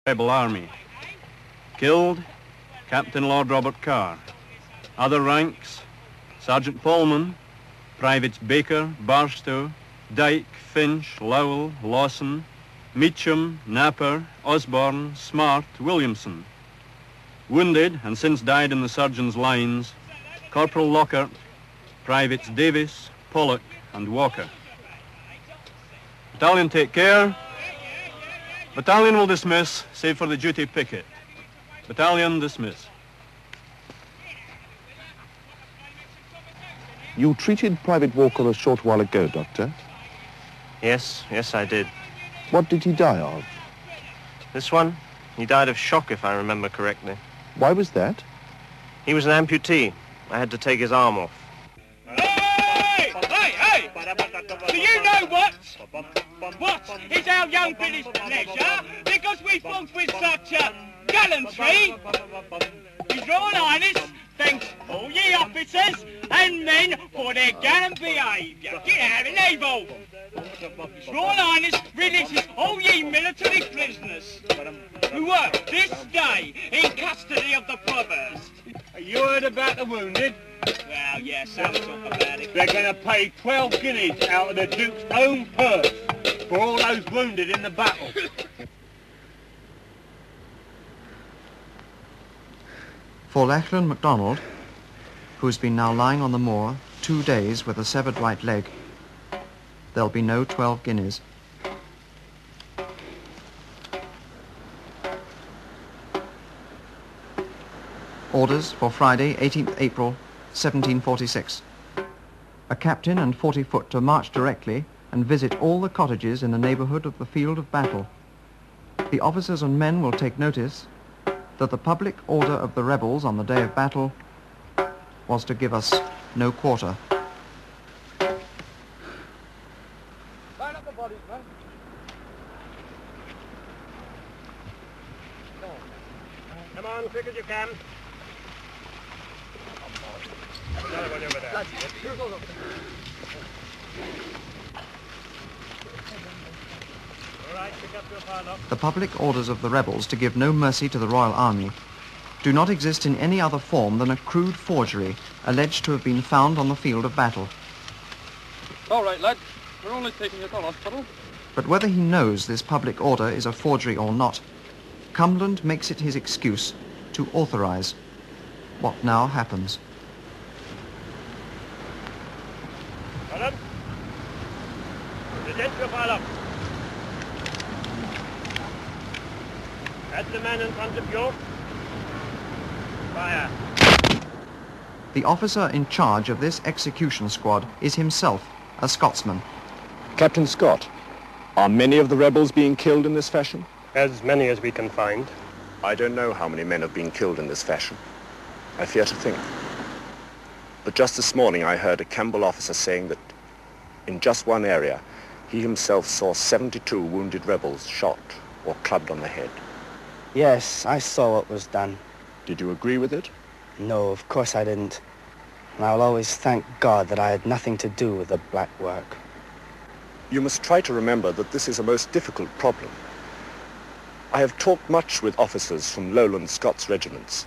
Rebel Army. Killed, Captain Lord Robert Carr. Other ranks, Sergeant Polman, Privates Baker, Barstow, Dyke, Finch, Lowell, Lawson, Meacham, Napper, Osborne, Smart, Williamson. Wounded, and since died in the surgeon's lines, Corporal Lockhart, Privates Davis, Pollock, and Walker. Battalion, take care. Battalion will dismiss, save for the duty picket. Battalion, dismiss. You treated Private Walker a short while ago, Doctor. Yes, I did. What did he die of? This one? He died of shock, if I remember correctly. Why was that? He was an amputee. I had to take his arm off. Hey! Hey! Do you know what? What is our young British pleasure? Because we fought with such gallantry. His Royal Highness thanks all ye officers and men for their gallant behaviour. Get out of naval. His Royal Highness releases all ye military prisoners who were this day in custody of the provost. You heard about the wounded? Well, yes, I'll talk about it. They're going to pay 12 guineas out of the Duke's own purse for all those wounded in the battle. For Lachlan MacDonald, who has been now lying on the moor 2 days with a severed right leg, there'll be no 12 guineas. Orders for Friday, 18th April, 1746. A captain and 40 foot to march directly and visit all the cottages in the neighbourhood of the field of battle. The officers and men will take notice that the public order of the rebels on the day of battle was to give us no quarter. Line up the bodies, man. Come on, quick as you can. Another one over there. All right, pick up your pile up. The public orders of the rebels to give no mercy to the Royal Army do not exist in any other form than a crude forgery alleged to have been found on the field of battle. All right, lad. We're only taking you to the hospital. But whether he knows this public order is a forgery or not, Cumberland makes it his excuse to authorize what now happens. Culloden, present your pile up. That's the man in front of you. Fire. The officer in charge of this execution squad is himself a Scotsman. Captain Scott, are many of the rebels being killed in this fashion? As many as we can find. I don't know how many men have been killed in this fashion. I fear to think. But just this morning I heard a Campbell officer saying that in just one area he himself saw 72 wounded rebels shot or clubbed on the head. Yes, I saw what was done. Did you agree with it? No, of course I didn't. And I'll always thank God that I had nothing to do with the black work. You must try to remember that this is a most difficult problem. I have talked much with officers from Lowland Scots regiments,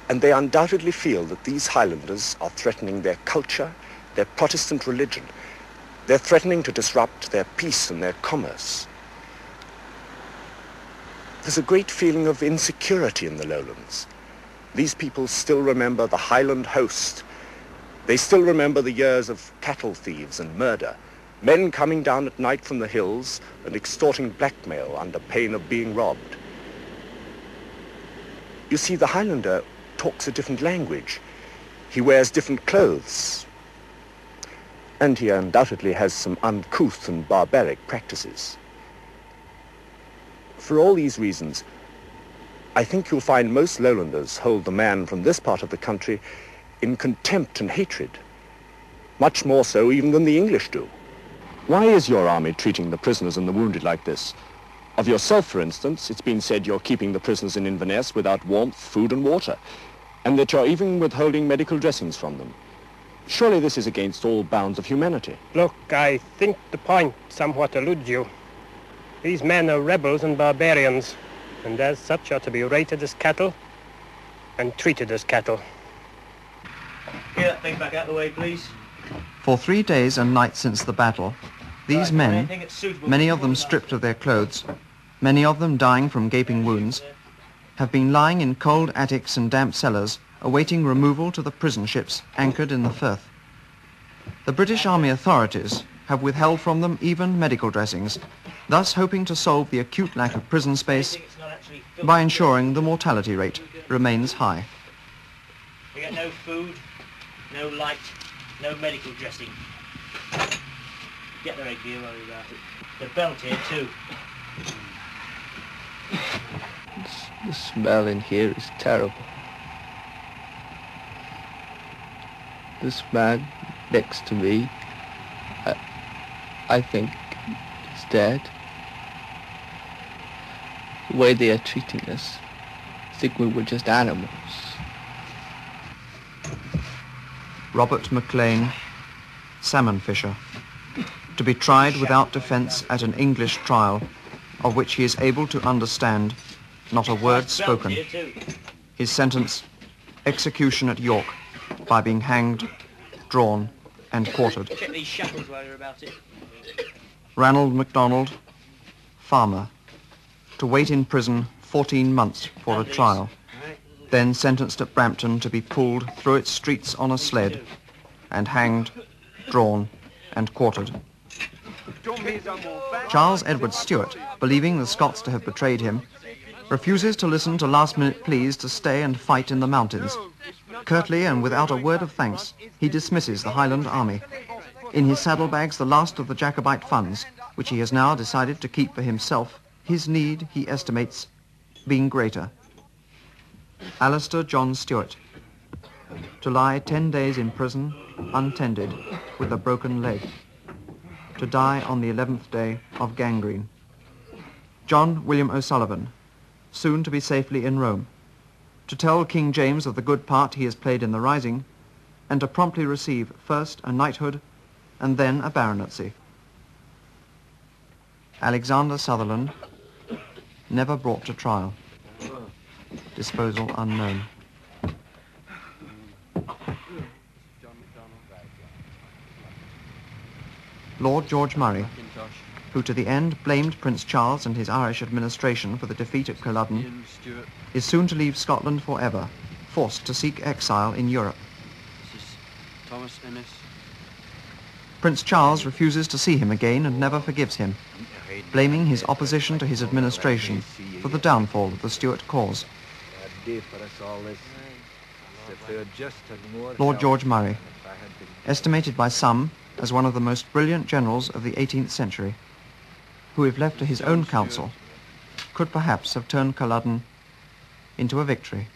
and they undoubtedly feel that these Highlanders are threatening their culture, their Protestant religion. They're threatening to disrupt their peace and their commerce. There's a great feeling of insecurity in the Lowlands. These people still remember the Highland host. They still remember the years of cattle thieves and murder, men coming down at night from the hills and extorting blackmail under pain of being robbed. You see, the Highlander talks a different language. He wears different clothes. And he undoubtedly has some uncouth and barbaric practices. For all these reasons, I think you'll find most Lowlanders hold the man from this part of the country in contempt and hatred, much more so even than the English do. Why is your army treating the prisoners and the wounded like this? Of yourself, for instance, it's been said you're keeping the prisoners in Inverness without warmth, food and water, and that you're even withholding medical dressings from them. Surely this is against all bounds of humanity. Look, I think the point somewhat eludes you. These men are rebels and barbarians. and as such are to be rated as cattle and treated as cattle. Get that thing back out of the way, please. For 3 days and nights since the battle, these men, many of them stripped of their clothes, many of them dying from gaping wounds, have been lying in cold attics and damp cellars, awaiting removal to the prison ships anchored in the Firth. The British Army authorities have withheld from them even medical dressings, thus hoping to solve the acute lack of prison space by ensuring the mortality rate remains high. We get no food, no light, no medical dressing. Get the egg gear, worry about it. The belt here too. The smell in here is terrible. This man next to me, I think is dead. The way they are treating us, I think we were just animals. Robert McLean, salmon fisher, to be tried without defence at an English trial, of which he is able to understand not a word spoken. His sentence, execution at York, by being hanged, drawn, and quartered. Check these shackles while you're about it. Ranald MacDonald, farmer, to wait in prison 14 months for a trial, then sentenced at Brampton to be pulled through its streets on a sled and hanged, drawn, and quartered. Charles Edward Stuart, believing the Scots to have betrayed him, refuses to listen to last-minute pleas to stay and fight in the mountains. Curtly and without a word of thanks, he dismisses the Highland army. In his saddlebags the last of the Jacobite funds, which he has now decided to keep for himself, his need, he estimates, being greater. Alistair John Stewart, to lie 10 days in prison, untended, with a broken leg, to die on the 11th day of gangrene. John William O'Sullivan, soon to be safely in Rome, to tell King James of the good part he has played in the rising, and to promptly receive first a knighthood and then a baronetcy. Alexander Sutherland, never brought to trial. Disposal unknown. Lord George Murray, who to the end blamed Prince Charles and his Irish administration for the defeat at Culloden, is soon to leave Scotland forever, forced to seek exile in Europe. Prince Charles refuses to see him again and never forgives him, blaming his opposition to his administration for the downfall of the Stuart cause. Lord George Murray, estimated by some as one of the most brilliant generals of the 18th century, who, if left to his own counsel, could perhaps have turned Culloden into a victory.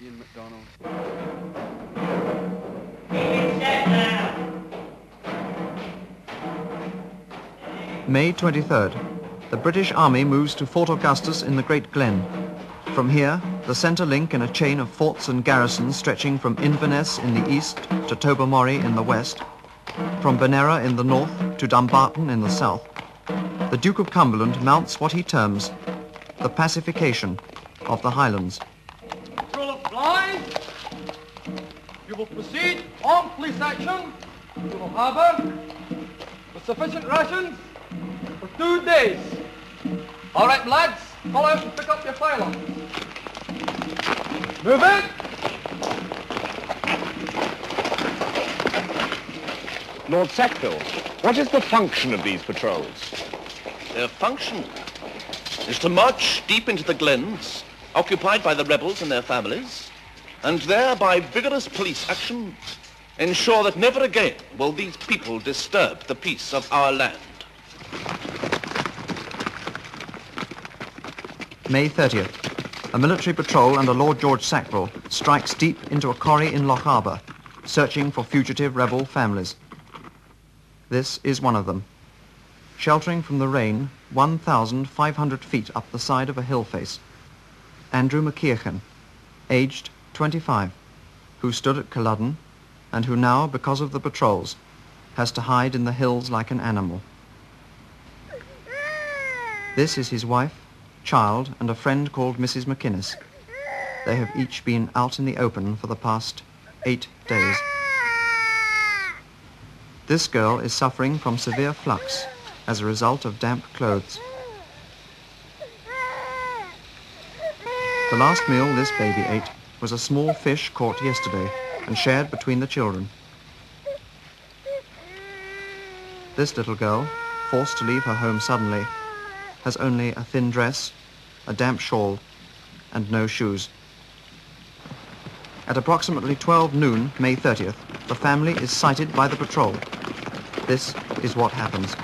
May 23rd. The British Army moves to Fort Augustus in the Great Glen. From here, the centre link in a chain of forts and garrisons stretching from Inverness in the east to Tobermory in the west, from Benera in the north to Dumbarton in the south, the Duke of Cumberland mounts what he terms the pacification of the Highlands. Control of flies. You will proceed on police action to the harbour with sufficient rations for 2 days. All right, lads, follow out and pick up your firearms. Move it! Lord Sackville, what is the function of these patrols? Their function is to march deep into the glens, occupied by the rebels and their families, and there, by vigorous police action, ensure that never again will these people disturb the peace of our land. May 30th. A military patrol under Lord George Sackville strikes deep into a quarry in Loch Arbour, searching for fugitive rebel families. This is one of them, sheltering from the rain 1,500 feet up the side of a hill face. Andrew McKeachin, aged 25, who stood at Culloden and who now, because of the patrols, has to hide in the hills like an animal. This is his wife, child, and a friend called Mrs. McInnes. They have each been out in the open for the past 8 days. This girl is suffering from severe flux as a result of damp clothes. The last meal this baby ate was a small fish caught yesterday and shared between the children. This little girl, forced to leave her home suddenly, has only a thin dress, a damp shawl, and no shoes. At approximately 12 noon, May 30th, the family is sighted by the patrol. This is what happens.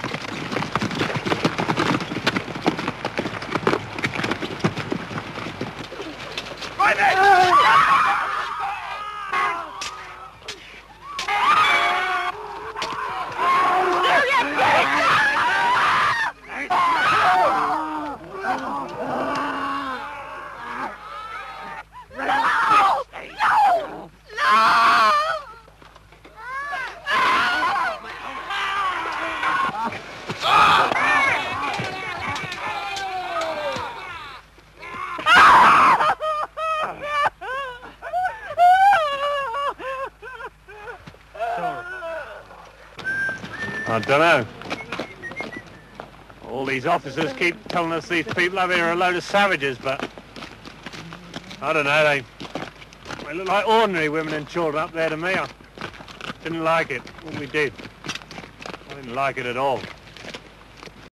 I don't know. All these officers keep telling us these people over here are a load of savages, but I don't know, they look like ordinary women and children up there to me. I didn't like it, what we did. I didn't like it at all.